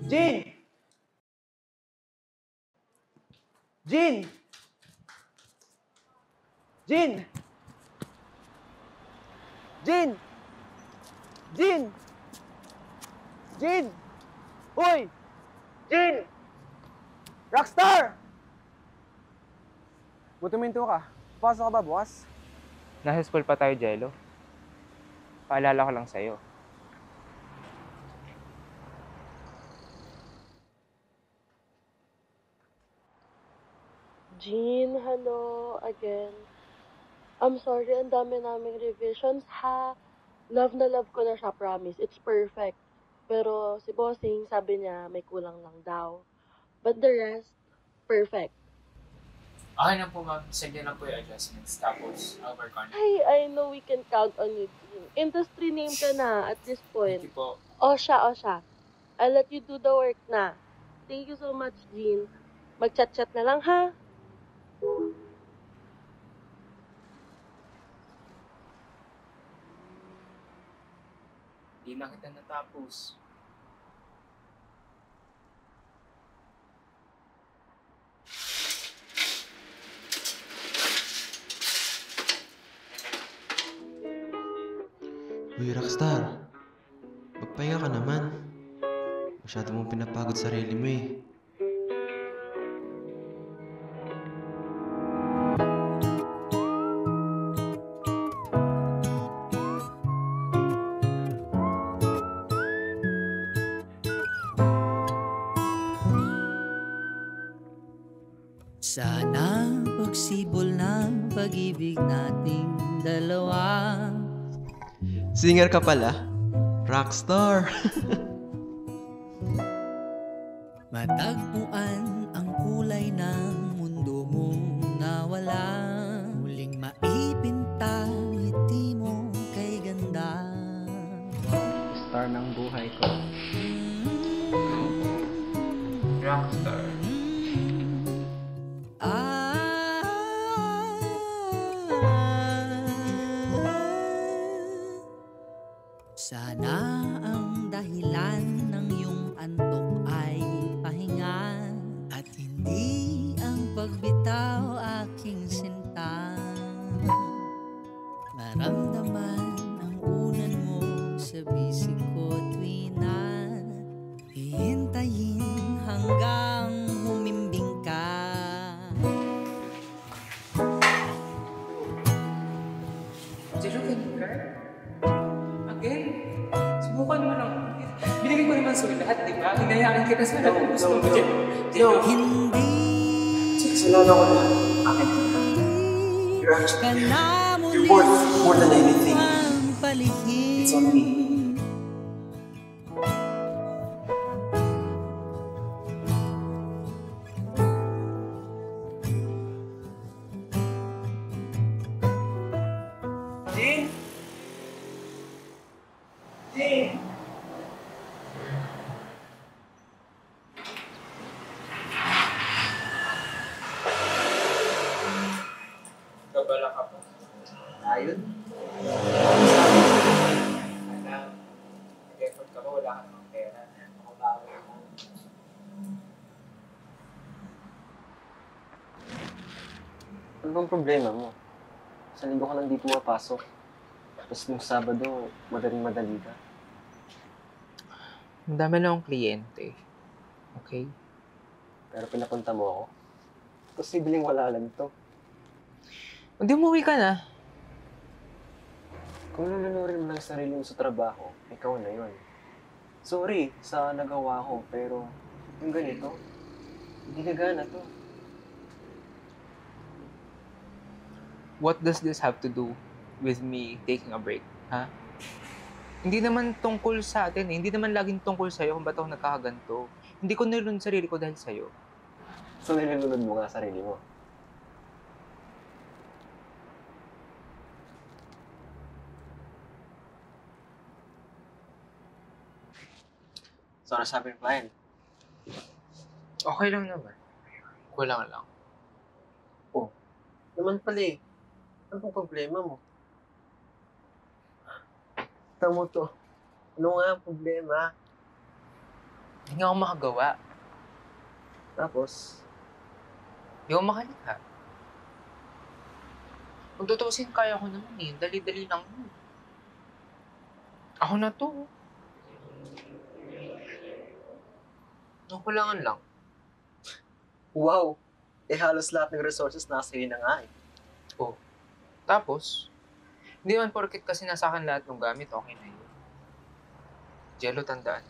Jean! Jean! Jean! Jean! Jean! Jean! Uy! Jean! Rockstar! Buti minto ka. Pasok ka ba bukas? Nasa school pa tayo, Jello. Paalala ko lang sa'yo. Jean, hello again. I'm sorry, ang dami naming revisions, ha? Love na love ko na siya, promise. It's perfect. Pero si Bossing, sabi niya may kulang lang daw. But the rest, perfect. Okay na po, ma'am. Sige na po yung adjustments. Tapos, I'll work on it. Hey, I know we can count on you, Jean. Industry name ka na at this point. Thank you po. O siya. I'll let you do the work na. Thank you so much, Jean. Mag-chat-chat na lang, ha? Di na kita natapos. Uy, Rockstar. Magpahinga ka naman. Masyado mong pinapagod sarili mo eh. Sana pagsibol ng pag-ibig nating dalawa. Singer ka pala? Rockstar! Matagpuan ang kulay ng mundo mong nawala. Muling maipinta ngiti mo kay ganda. Star ng buhay ko. Rockstar. Sana ang dahilan ng iyong antok ay pahinga at hindi ang pagbitaw aking sinta. Maramdaman ang unan mo sa bisig ko tuwi na hihintayin hanggang humimbing ka. Jello, ganun ka? Again? Subukan mo lang. Binigay ko naman sa'yo lahat, di ba? Hinayaan kita sa lahat ng gusto mo. Jello, Hindi Kasalanan ko na. Akin. ka na You're worth more than anything. ang palihim. It's on me. Jean? Jean? Kabala ka po. Ayun. Alam, nag-effort ka ba? Wala ka namang pera. Makabawi mo. Ano bang problema mo? Sa linggo ka lang di pumapasok. Tapos nung Sabado, madaling-madali ka. Ang dami lang akong kliyente. Okay? Pero pinapunta mo ako. Posibleng wala lang to. Hindi, umuwi ka na. Kung lulunurin mo lang sarili mo sa trabaho, ikaw na yun. Sorry sa nagawa ko, pero yung ganito, hindi gagana to. What does this have to do with me taking a break? Ha? Hindi naman tungkol sa atin eh. Hindi naman laging tungkol sa'yo kung ba't ako nagkakaganto. Hindi ko nilunod sarili ko dahil sa'yo. So nilulunod mo nga sarili mo. So ano sabi ng client? Okay lang naman. Kulang lang. Naman pala eh. Ano pong problema mo? Tama to. Ano nga ang problema? Hindi nga ako makagawa. Tapos, Hindi ako makalika. Kung tutusin, kaya ko naman eh. Dali-dali lang yun. Ako na to. Nakulangan lang. wow! Eh halos lahat ng resources nasa iyo na nga eh. Oh. Tapos, hindi man porket kasi nasa akin lahat ng gamit, okay na yun. Jello, tandaan.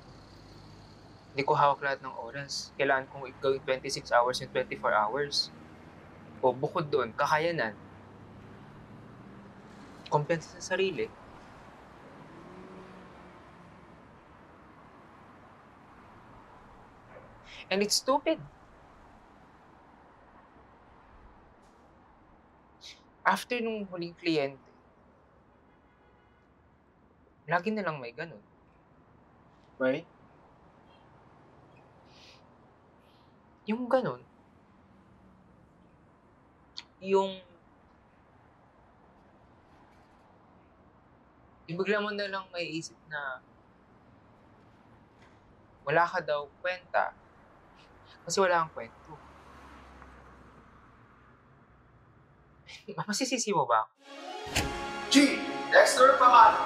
Hindi ko hawak lahat ng oras. Kailangan kong gawin 26 hours and 24 hours. O bukod doon, kakayanan. Kumpiyansa sa sarili. And it's stupid. After nung huling kliyente, lagi na lang may ganun. May? Yung ganun, yung bigla mo na lang may isip na wala ka daw kwenta kasi wala kang kwento. Masisisi mo ba? G. Dexter Pamalo.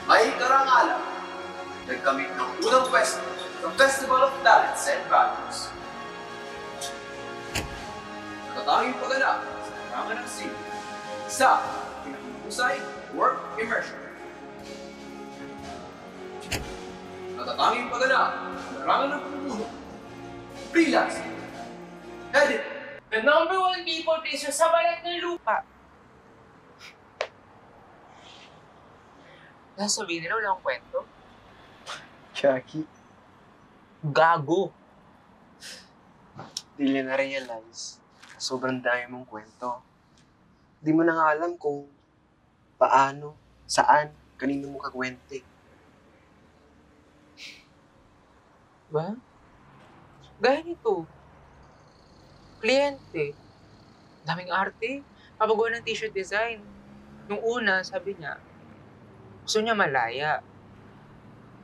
May karangalan. Nagkamit ng unang pwesto ng Festival of Talents and Values. Natatanging pagganap sa larangan ng scene sa pinakahusay work immersion. Natatanging pagganap sa larangan ng pamumuno, freelance, edit, The #1 people pleaser sa balat ng lupa. Sasabihin nila wala akong kwento? Jackie, Gago. di nila na-realize na sobrang dami mong kwento. Di mo na nga alam kung paano, saan, kanino mo kakwente. Ba? Gaya nito. Kliyente. Daming arte. Papagawa ng t-shirt design. Nung una, sabi niya, gusto niya malaya.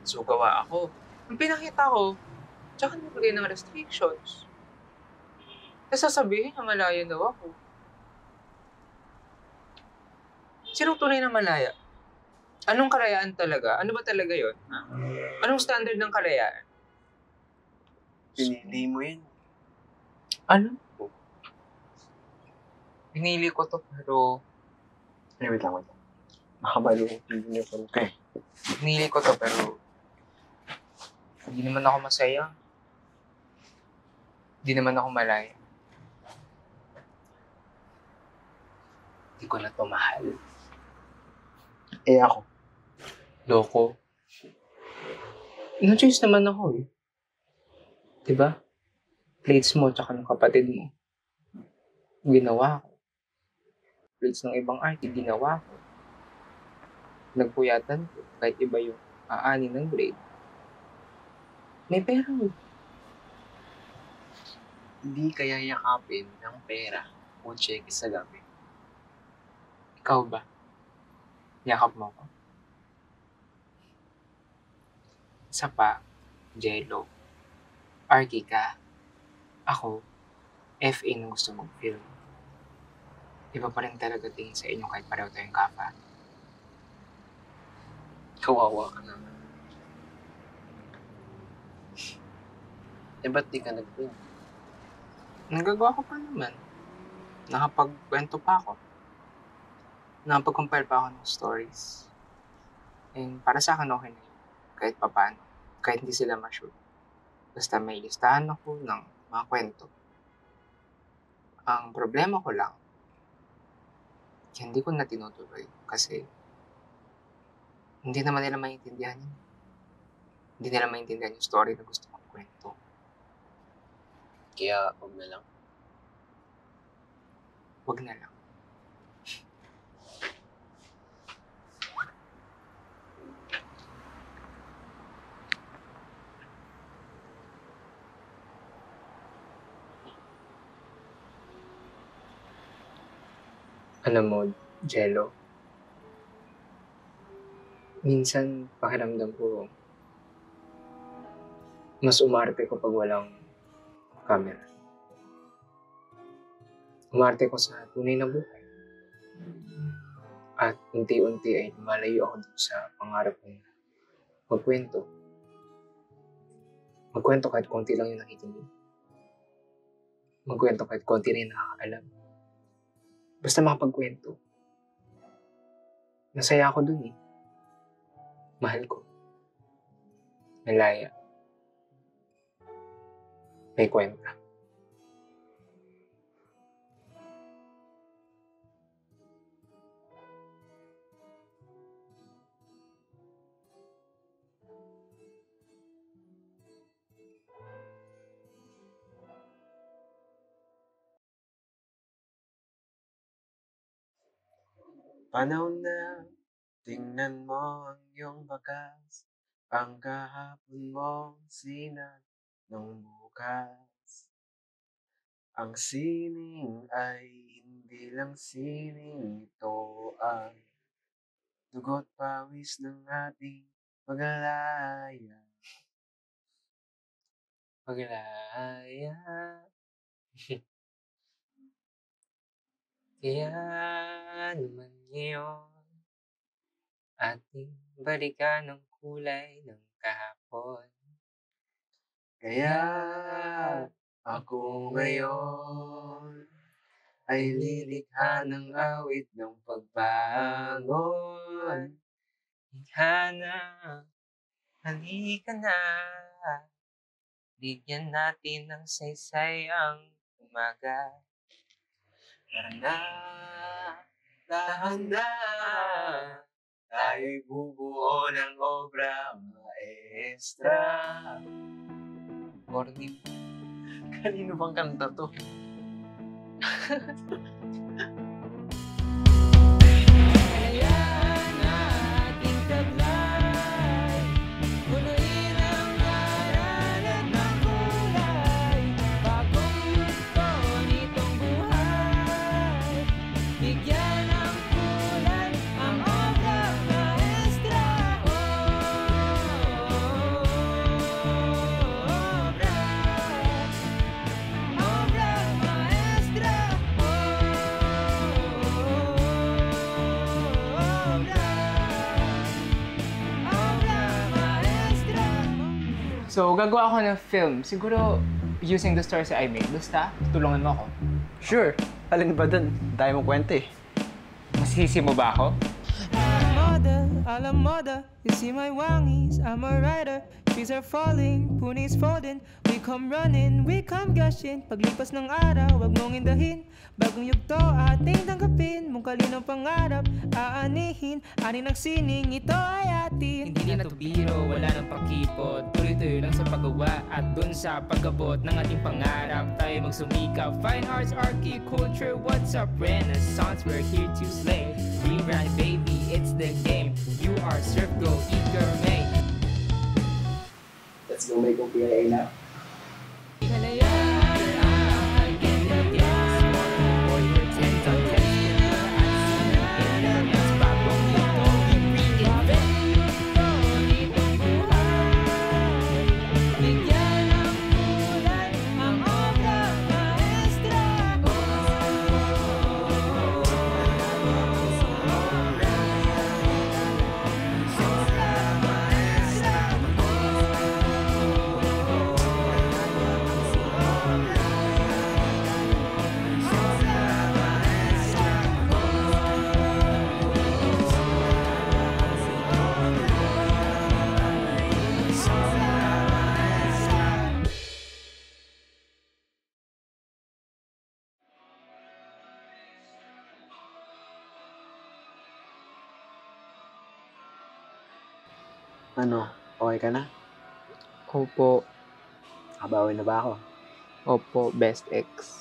So, gawa ako. Nung pinakita ko, tsaka naglagay ng restrictions. Tapos sasabihin niya malaya daw ako. Sinong tunay na malaya? Anong kalayaan talaga? Ano ba talaga yon? Ha? Anong standard ng kalayaan? Pinili mo yun. Ano? Pinili ko to pero Eh, wait lang. Makamali yung uniform ko eh. pinili ko to pero hindi naman ako masaya. Hindi naman ako malaya. Hindi ko na to mahal. Eh ako, Loko. No-choice naman ako eh. Diba? Plates mo tsaka ng kapatid mo. Ginawa ko. Plates ng ibang arte, ginawa ko. Nagpuyatan ko kahit iba yung aani ng grade. May pera mo. hindi kaya yakapin ng pera o cheque sa gabi. Ikaw ba? Yakap mo ko. Isa pa, Jello. Arky ka. Ako, FA na gusto mong film. Iba pa rin talaga tingin sa inyo kahit pareho tayong kapa. Kawawa ka naman. Eh, ba't di ka nag-win? Nagagawa ko pa naman. Nakapagkwento pa ako. Nakapag-compile pa ako ng stories. And para sa akin okay na yun. Kahit papaano. Kahit hindi sila ma-shoot. Basta may listahan ako ng mga kwento. Ang problema ko lang, hindi ko na tinutuloy kasi hindi naman nila maintindihan yun. Hindi nila maintindihan yung story na gusto kong kwento. Kaya, huwag na lang. Wag na lang. Alam mo, Jello, minsan pakiramdam ko Mas umarte ko pag walang camera. Umarte ko sa tunay na buhay. At unti-unti ay lumalayo ako dun sa pangarap kong magkwento. Magkwento kahit konti lang yung nakikinig. Magkwento kahit konti rin nakakaalam. Basta makapagkwento. Masaya ako dun eh. Mahal ko. Malaya. May kwenta. Panahon na tingnan mo ang iyong bakas, ang kahapon mong sinat ng bukas. Ang sining ay hindi lang sining, ito ang dugo't pawis ng ating pag-alaya. Paglaya. Kaya naman ngayon, ating balikan ang kulay ng kahapon. Kaya ako ngayon ay lilikha ng awit ng pagbangon. Hana, halika na. Bigyan natin ng saysay ang umaga. Tara na, dahan na, tayo'y bubuo ng obra maestra. Corny. Kanino bang kanta to? So, gagawa ako ng film. Siguro, using the stories I made. Basta, tulungan mo ako. Sure. Alin ba dun? Dahil mong kwento eh. Masisi mo ba ako? Alam moda, you see my wangis, I'm a rider. Trees are falling, punis folding. We come running, we come gushing. Paglipas ng araw, wag mong indahin. Bagong yugto, ating tanggapin. Mong kalinong pangarap, aanihin. Ani ng sining, ito ay atin. Hindi na to biro, wala nang pakipot. Tuloy-tuloy lang sa paggawa at dun sa pag-abot ng ating pangarap. Tayo magsumikap, fine arts, archi, culture. What's up, renaissance, we're here to slay. Rerun, baby, it's the game. You are surf, go, eat gourmet. Let's go make PIA now. Ano? Okay ka na? Opo. Kabawi na ba ako? Opo, best ex.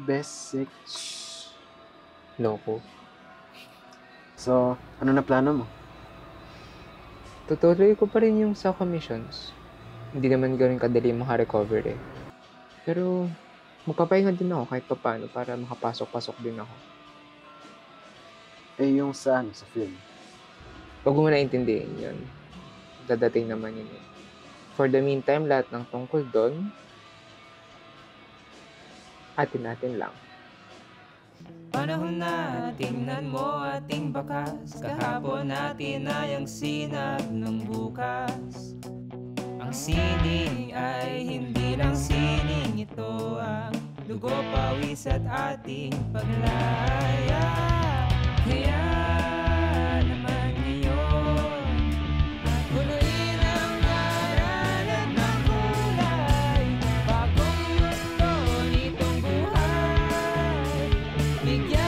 Best six. Loko. So, ano na plano mo? Tutuloy ko pa rin yung sa commissions. Hindi naman gano'n kadali makarecover eh. Pero, magpapahinga din ako kahit papaano para makapasok-pasok din ako. Eh, yung sa ano, sa film. Huwag mo na intindihin yun. Dadating naman yun eh. For the meantime, lahat ng tungkol doon, atin lang. Panahon na, tingnan mo ating bakas. Kahapon natin ay ang sinag ng bukas. Ang sining ay hindi lang sining, ito ang dugo, pawis at ating paglaya. Kaya naman ngayon, punuin ang aral at ng kulay. Bagong mundo nitong buhay, bigyan